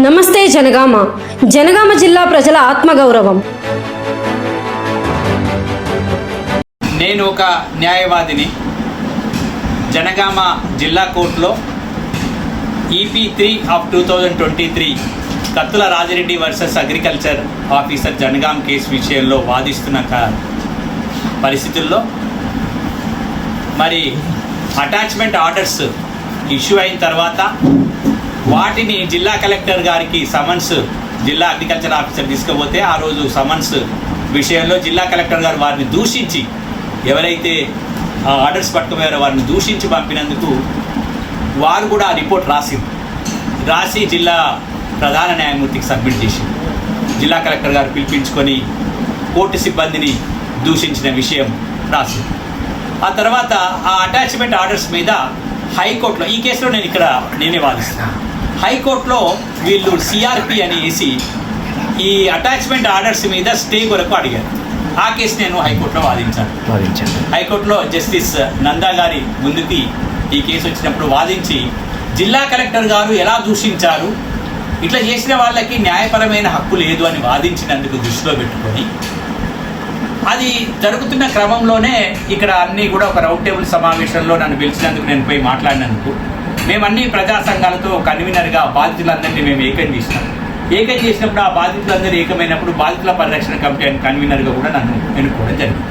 నమస్తే జనగామ. జనగామ జిల్లా ప్రజల ఆత్మగౌరవం. నేను ఒక న్యాయవాదిని. జనగామ జిల్లా కోర్టులో EP3 ఆఫ్ 2023 కత్తుల Rajireddy versus agriculture officer Jangaon case విషయంలో వాదిస్తున్న పరిస్థితుల్లో మరి అటాచ్మెంట్ ఆర్డర్స్ ఇష్యూ అయిన తర్వాత వాటిని జిల్లా కలెక్టర్ గారికి సమన్స్ జిల్లా అగ్రికల్చర్ ఆఫీసర్ తీసుకుపోతే ఆ రోజు సమన్స్ విషయంలో జిల్లా కలెక్టర్ గారు వారిని దూషించి, ఎవరైతే ఆర్డర్స్ పట్టుకుపోయారో వారిని దూషించి పంపినందుకు వారు కూడా ఆ రిపోర్ట్ రాసి జిల్లా ప్రధాన న్యాయమూర్తికి సబ్మిట్ చేసింది. జిల్లా కలెక్టర్ గారు పిలిపించుకొని కోర్టు సిబ్బందిని దూషించిన విషయం రాసింది. ఆ తర్వాత ఆ అటాచ్మెంట్ ఆర్డర్స్ మీద హైకోర్టులో, ఈ కేసులో నేనే వాదిస్తాను. హైకోర్టులో వీళ్ళు CRP అని వేసి ఈ అటాచ్మెంట్ ఆర్డర్స్ మీద స్టే కొరకు అడిగారు. ఆ కేసు నేను హైకోర్టులో వాదించాను. హైకోర్టులో జస్టిస్ నందా గారి ముందుకి ఈ కేసు వచ్చినప్పుడు వాదించి, జిల్లా కలెక్టర్ గారు ఎలా దూషించారు, ఇట్లా చేసిన వాళ్ళకి న్యాయపరమైన హక్కు లేదు అని వాదించినందుకు దృష్టిలో పెట్టుకొని, అది జరుగుతున్న క్రమంలోనే ఇక్కడ అన్నీ కూడా ఒక రౌండ్ టేబుల్ సమావేశంలో నన్ను పిలిచినందుకు నేను పోయి మాట్లాడినందుకు మేమన్నీ ప్రజా సంఘాలతో కన్వీనర్గా బాధితులందరినీ మేము ఏకం చేసినప్పుడు ఆ బాధితులందరూ ఏకమైనప్పుడు బాధితుల పరిరక్షణ కమిటీ అని కన్వీనర్గా కూడా నన్ను ఎన్నుకోవడం జరిగింది.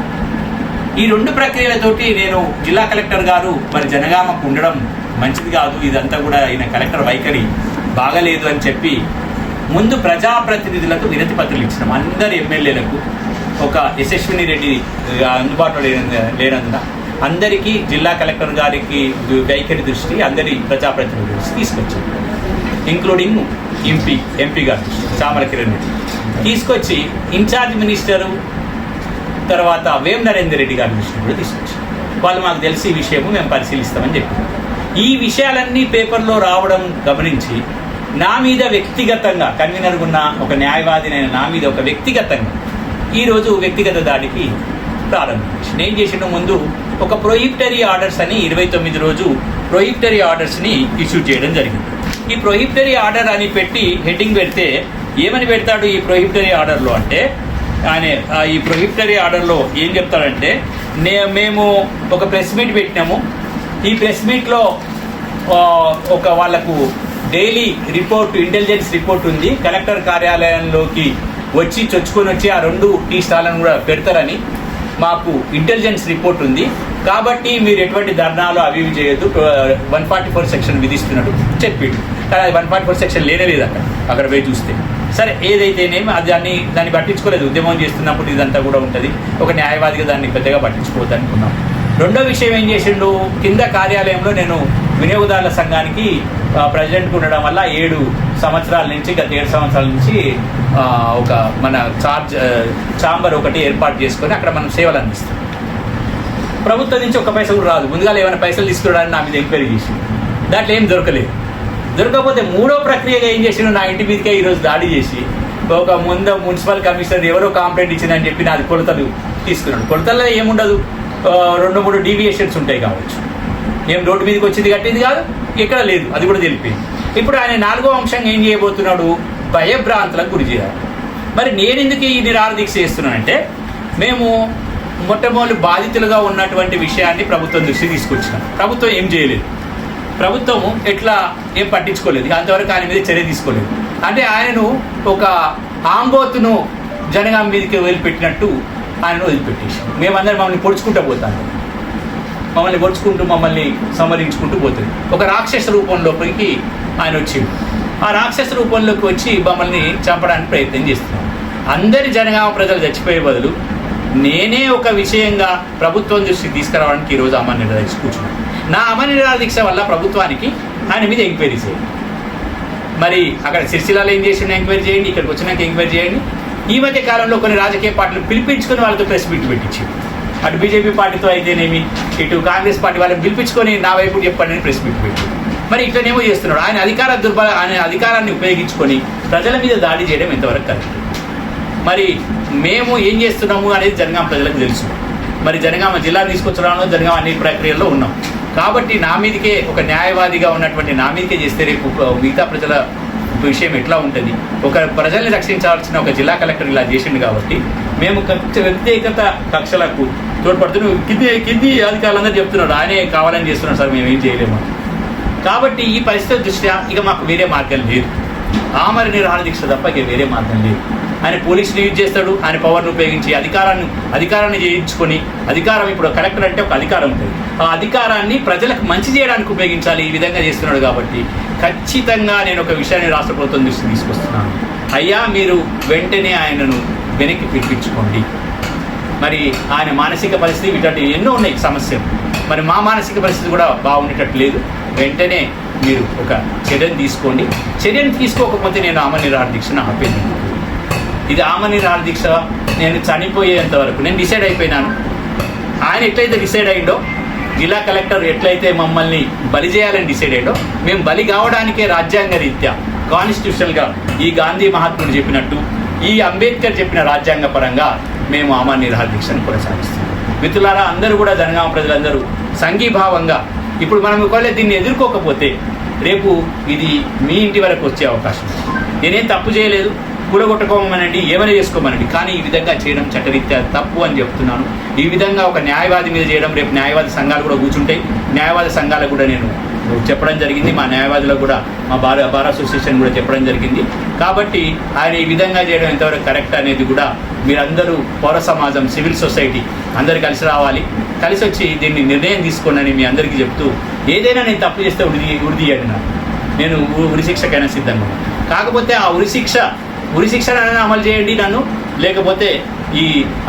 ఈ రెండు ప్రక్రియలతోటి నేను జిల్లా కలెక్టర్ గారు మరి జనగామకు ఉండడం మంచిది కాదు, ఇదంతా కూడా ఈయన కలెక్టర్ వైఖరి బాగలేదు అని చెప్పి ముందు ప్రజాప్రతినిధులకు వినతి పత్రాలు ఇచ్చినాం. అందరు ఎమ్మెల్యేలకు, ఒక యశస్విని రెడ్డి అందుబాటులో లేనందున అందరికీ జిల్లా కలెక్టర్ గారికి వైఖరి దృష్టి అందరి ప్రజాప్రతినిధుల దృష్టి తీసుకొచ్చాం, ఇంక్లూడింగ్ ఎంపీ గారు చామల కిరణ్ రెడ్డి తీసుకొచ్చి ఇన్ఛార్జ్ మినిస్టరు తర్వాత వేం నరేందర్ రెడ్డి గారి దృష్టి కూడా తీసుకొచ్చాం. వాళ్ళు మాకు తెలిసి ఈ విషయము మేము పరిశీలిస్తామని చెప్పారు. ఈ విషయాలన్నీ పేపర్లో రావడం గమనించి నా మీద వ్యక్తిగతంగా కన్వీనర్గా ఉన్న ఒక న్యాయవాదినైన నా మీద ఒక వ్యక్తిగతంగా ఈరోజు వ్యక్తిగత దాడికి ప్రారంభించి నేను చేసిన ముందు ఒక ప్రొహిబిటరీ ఆర్డర్స్ అని 29 రోజు ప్రొహిబిటరీ ఆర్డర్స్ని ఇష్యూ చేయడం జరిగింది. ఈ ప్రొహిబిటరీ ఆర్డర్ అని పెట్టి హెడ్డింగ్ పెడితే ఏమని పెడతాడు ఈ ప్రొహిబిటరీ ఆర్డర్లో అంటే, ఆయన ఈ ప్రొహిబిటరీ ఆర్డర్లో ఏం చెప్తాడంటే, మేము ఒక ప్రెస్ మీట్ పెట్టినాము, ఈ ప్రెస్ మీట్లో ఒక వాళ్ళకు డైలీ రిపోర్ట్, ఇంటెలిజెన్స్ రిపోర్ట్ ఉంది, కలెక్టర్ కార్యాలయంలోకి చొచ్చుకొని వచ్చి ఆ 2 టీ స్టాళ్ళను కూడా పెడతారని మాకు ఇంటెలిజెన్స్ రిపోర్ట్ ఉంది, కాబట్టి మీరు ఎటువంటి ధర్నాలు అవి చేయొద్దు, 144 సెక్షన్ విధిస్తున్నాడు చెప్పిండు. కానీ అది 144 సెక్షన్ లేనేలేదు అక్కడ పోయి చూస్తే. సరే, ఏదైతేనేమి దాన్ని పట్టించుకోలేదు. ఉద్యమం చేస్తున్నప్పుడు ఇదంతా కూడా ఉంటుంది, ఒక న్యాయవాదిగా దాన్ని పెద్దగా పట్టించుకోవద్దు అనుకున్నాం. రెండో విషయం ఏం చేసిండు, కింద కార్యాలయంలో నేను వినియోగదారుల సంఘానికి ప్రెసిడెంట్గా ఉండడం వల్ల 7 సంవత్సరాల నుంచి, గత 7 సంవత్సరాల నుంచి ఒక మన ఛాంబర్ ఒకటి ఏర్పాటు చేసుకొని అక్కడ మనం సేవలు అందిస్తాం. ప్రభుత్వం నుంచి ఒక పైసలు రాదు, ముందుగా ఏమైనా పైసలు తీసుకురావడానికి నా మీద ఎంక్వైరీ చేసి దాంట్లో ఏం దొరకకపోతే మూడో ప్రక్రియగా ఏం చేసిండు, నా ఇంటి మీదకే ఈరోజు దాడి చేసి ఒక ముందు మున్సిపల్ కమిషనర్ ఎవరో కంప్లైంట్ ఇచ్చిందని చెప్పి నాది కొలతలు తీసుకున్నాడు. కొలతల్లో ఏముండదు, 2-3 డీవియేషన్స్ ఉంటాయి కావచ్చు, ఏం రోడ్డు మీదకి వచ్చింది కట్టింది కాదు, ఎక్కడ లేదు, అది కూడా తెలిపింది. ఇప్పుడు ఆయన 4వ అంశంగా ఏం చేయబోతున్నాడు, భయభ్రాంతులకు గురి చేయాలి. మరి నేను ఎందుకు ఈ నిరాదీక్ష చేస్తున్నానంటే, మేము మొట్టమొదటి బాధితులుగా ఉన్నటువంటి విషయాన్ని ప్రభుత్వం దృష్టి తీసుకొచ్చినాం. ప్రభుత్వం ఏం చేయలేదు, ప్రభుత్వము ఏం పట్టించుకోలేదు, అంతవరకు ఆయన మీద చర్య తీసుకోలేదు. అంటే ఆయనను ఒక ఆంబోతును జనగాం మీదకి వదిలిపెట్టినట్టు ఆయనను వదిలిపెట్టేసి మేమందరం మమ్మల్ని పొడుచుకుంటూ పోతాను, మమ్మల్ని సంహరించుకుంటూ పోతుంది. ఒక రాక్షస రూపంలోకి ఆయన వచ్చింది. ఆ రాక్షస రూపంలోకి వచ్చి మమ్మల్ని చంపడానికి ప్రయత్నం చేస్తున్నాం. అందరి జనగామ ప్రజలు చచ్చిపోయే బదులు నేనే ఒక విషయంగా ప్రభుత్వం దృష్టికి తీసుకురావడానికి ఈరోజు అమర నిరాదీక్ష కూర్చున్నాను. నా అమర నిరాదీక్ష వల్ల ప్రభుత్వానికి ఆయన మీద ఎంక్వైరీ చేయండి. మరి అక్కడ సిరిసిల్లాలో ఏం చేసిండు ఎంక్వైరీ చేయండి, ఇక్కడికి వచ్చినాక ఎంక్వైరీ చేయండి. ఈ మధ్య కాలంలో కొన్ని రాజకీయ పార్టీలు పిలిపించుకొని వాళ్ళతో ప్రెస్ మీట్ పెట్టించి, అటు బీజేపీ పార్టీతో అయితేనేమి, ఇటు కాంగ్రెస్ పార్టీ వాళ్ళని పిలిపించుకొని నా వైపు చెప్పండి ప్రెస్ మీట్ పెట్టి, మరి ఇట్లనేమో చేస్తున్నాడు. ఆయన అధికారాన్ని ఉపయోగించుకొని ప్రజల మీద దాడి చేయడం ఎంతవరకు కరెక్ట్? మరి మేము ఏం చేస్తున్నాము అనేది జనగామ ప్రజలకు తెలుసు. మరి జనగామ జిల్లా తీసుకొచ్చడంలో జనగామ అన్ని ప్రక్రియల్లో ఉన్నాం. కాబట్టి నా మీదకే ఒక న్యాయవాదిగా ఉన్నటువంటి నా మీదకే చేస్తే రేపు మిగతా ప్రజల విషయం ఎట్లా ఉంటుంది. ఒక ప్రజల్ని రక్షించాల్సిన ఒక జిల్లా కలెక్టర్ ఇలా చేసిండు కాబట్టి మేము వ్యక్తిగత కక్షలకు తోడ్పడుతున్నాం. కింది అధికారులందరూ చెప్తున్నారు ఆయనే కావాలని చేస్తున్నారు సార్, మేము ఏం చేయలేము. కాబట్టి ఈ పరిస్థితి దృష్ట్యా ఇక మాకు వేరే మార్గం లేదు, ఆమరణ నిరాహార దీక్ష తప్ప ఇక వేరే మార్గం లేదు. ఆయన పోలీసులు యూజ్ చేస్తాడు, ఆయన పవర్ను ఉపయోగించి అధికారాన్ని చేయించుకొని, అధికారం ఇప్పుడు కలెక్టర్ అంటే ఒక అధికారం ఉంటుంది, ఆ అధికారాన్ని ప్రజలకు మంచి చేయడానికి ఉపయోగించాలి. ఈ విధంగా చేస్తున్నాడు కాబట్టి ఖచ్చితంగా నేను ఒక విషయాన్ని రాష్ట్ర ప్రభుత్వం దృష్టికి తీసుకొస్తున్నాను. అయ్యా మీరు వెంటనే ఆయనను వెనక్కి పిలిపించుకోండి. మరి ఆయన మానసిక పరిస్థితి ఇటువంటి ఎన్నో ఉన్నాయి సమస్యలు, మరి మా మానసిక పరిస్థితి కూడా బాగుండేటట్టు లేదు. వెంటనే మీరు ఒక చర్యను తీసుకోండి. చర్యను తీసుకోకపోతే నేను ఆమరణ నిరాహార దీక్షను ఆపేది. ఇది ఆమరణ నిరాహార దీక్ష నేను చనిపోయేంత వరకు నేను డిసైడ్ అయిపోయినాను. ఆయన ఎట్లయితే డిసైడ్ అయ్యిండో, జిల్లా కలెక్టర్ ఎట్లయితే మమ్మల్ని బలి చేయాలని డిసైడ్ అయ్యిండో, మేము బలి కావడానికే రాజ్యాంగ రీత్యా కాన్స్టిట్యూషనల్గా ఈ గాంధీ మహాత్ముడు చెప్పినట్టు, ఈ అంబేద్కర్ చెప్పిన రాజ్యాంగ పరంగా మేము ఆమరణ నిరాహార దీక్షను కొనసాగిస్తాం. మిత్రులారా, అందరూ కూడా జనగామ ప్రజలందరూ సంఘీభావంగా ఇప్పుడు మనం ఒకవేళ దీన్ని ఎదుర్కోకపోతే రేపు ఇది మీ ఇంటి వరకు వచ్చే అవకాశం. నేనేం తప్పు చేయలేదు, కూడగొట్టుకోమనండి, ఏమైనా చేసుకోమనండి, కానీ ఈ విధంగా చేయడం చట్టరీత్యా తప్పు అని చెప్తున్నాను. ఈ విధంగా ఒక న్యాయవాది మీద చేయడం, రేపు న్యాయవాది సంఘాలు కూడా కూర్చుంటాయి, న్యాయవాది సంఘాలకు కూడా నేను చెప్పడం జరిగింది, మా న్యాయవాదులకు కూడా మా బార్ అసోసియేషన్ కూడా చెప్పడం జరిగింది. కాబట్టి ఆయన ఈ విధంగా చేయడం ఎంతవరకు కరెక్ట్ అనేది కూడా మీరందరూ పౌర సమాజం, సివిల్ సొసైటీ అందరూ కలిసి రావాలి, కలిసి వచ్చి దీన్ని నిర్ణయం తీసుకోండి అని మీ అందరికీ చెప్తూ, ఏదైనా నేను తప్పు చేస్తే ఉరిదీయండి, నేను ఉరిశిక్షకైనా సిద్ధంగా. కాకపోతే ఆ ఉరిశిక్షను అమలు చేయండి నన్ను, లేకపోతే ఈ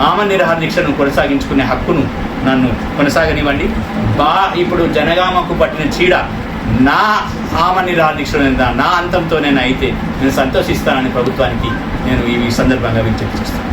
ఆమరణ నిరాహార దీక్షను కొనసాగించుకునే హక్కును నన్ను కొనసాగనివ్వండి. ఇప్పుడు జనగామకు పట్టిన చీడ నా ఆమరణ నిరాహార దీక్ష నా అంతంతో నేను అయితే నేను సంతోషిస్తానని ప్రభుత్వానికి నేను ఈ సందర్భంగా విజ్ఞప్తి చేస్తాను.